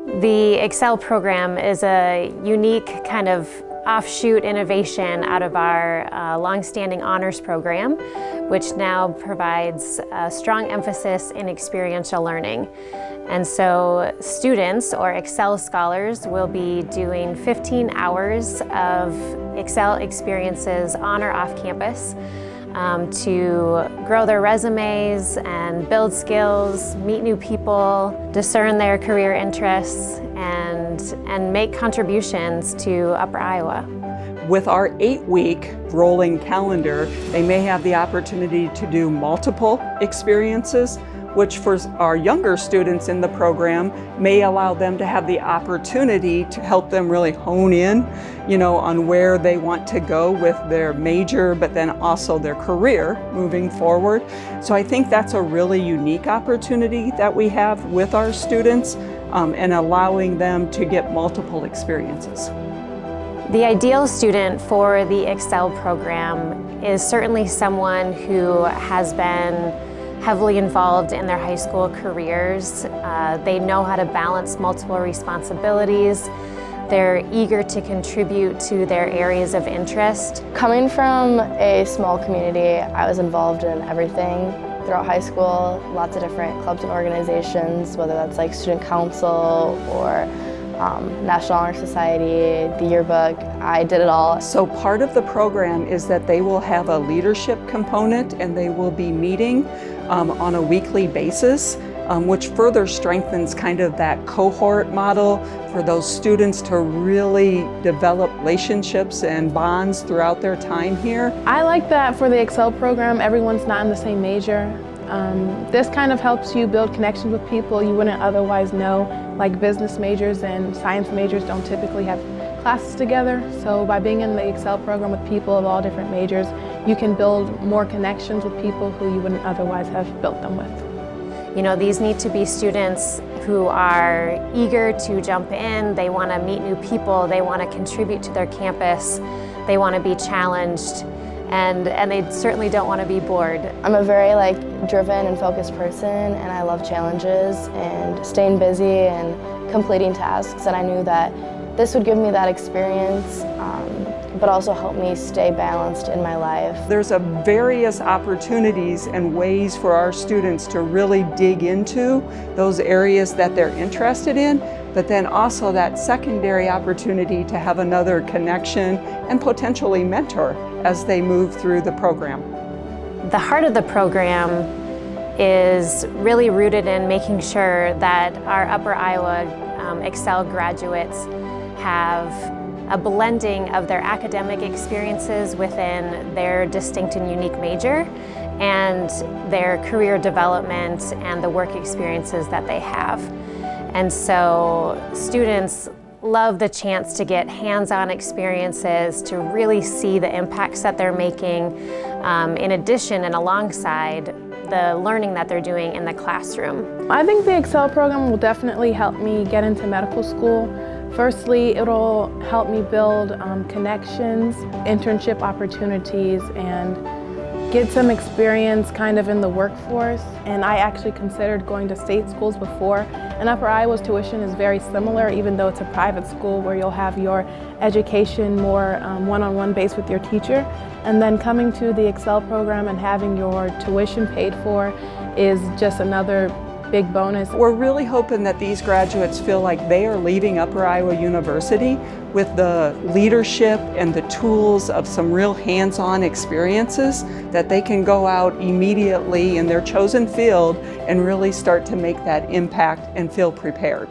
The ExcEL program is a unique kind of offshoot innovation out of our long-standing honors program, which now provides a strong emphasis in experiential learning. And so students, or ExcEL scholars, will be doing 15 hours of ExcEL experiences on or off campus to grow their resumes and build skills, meet new people, discern their career interests, and make contributions to Upper Iowa. With our 8-week rolling calendar, they may have the opportunity to do multiple experiences, which for our younger students in the program may allow them to have the opportunity to help them really hone in, on where they want to go with their major, but then also their career moving forward. So I think that's a really unique opportunity that we have with our students and allowing them to get multiple experiences. The ideal student for the ExcEL program is certainly someone who has been heavily involved in their high school careers. They know how to balance multiple responsibilities. They're eager to contribute to their areas of interest. Coming from a small community, I was involved in everything throughout high school, lots of different clubs and organizations, whether that's like student council or National Honor Society, the yearbook. I did it all. So part of the program is that they will have a leadership component and they will be meeting on a weekly basis, which further strengthens kind of that cohort model for those students to really develop relationships and bonds throughout their time here. I like that for the ExcEL program, everyone's not in the same major. This kind of helps you build connections with people you wouldn't otherwise know, like business majors and science majors don't typically have classes together. So by being in the ExcEL program with people of all different majors, you can build more connections with people who you wouldn't otherwise have built them with. These need to be students who are eager to jump in, they want to meet new people, they want to contribute to their campus, they want to be challenged, and they certainly don't want to be bored. I'm a very driven and focused person, and I love challenges and staying busy and completing tasks, and I knew that this would give me that experience, but also help me stay balanced in my life. There's various opportunities and ways for our students to really dig into those areas that they're interested in, but then also that secondary opportunity to have another connection and potentially mentor as they move through the program. The heart of the program is really rooted in making sure that our Upper Iowa ExcEL graduates have a blending of their academic experiences within their distinct and unique major and their career development and the work experiences that they have. And so students love the chance to get hands-on experiences, to really see the impacts that they're making, in addition and alongside the learning that they're doing in the classroom. I think the ExcEL program will definitely help me get into medical school. Firstly, it'll help me build connections, internship opportunities, and get some experience kind of in the workforce. And I actually considered going to state schools before, and Upper Iowa's tuition is very similar, even though it's a private school where you'll have your education more one-on-one based with your teacher. And then coming to the ExcEL program and having your tuition paid for is just another big bonus. We're really hoping that these graduates feel like they are leaving Upper Iowa University with the leadership and the tools of some real hands-on experiences that they can go out immediately in their chosen field and really start to make that impact and feel prepared.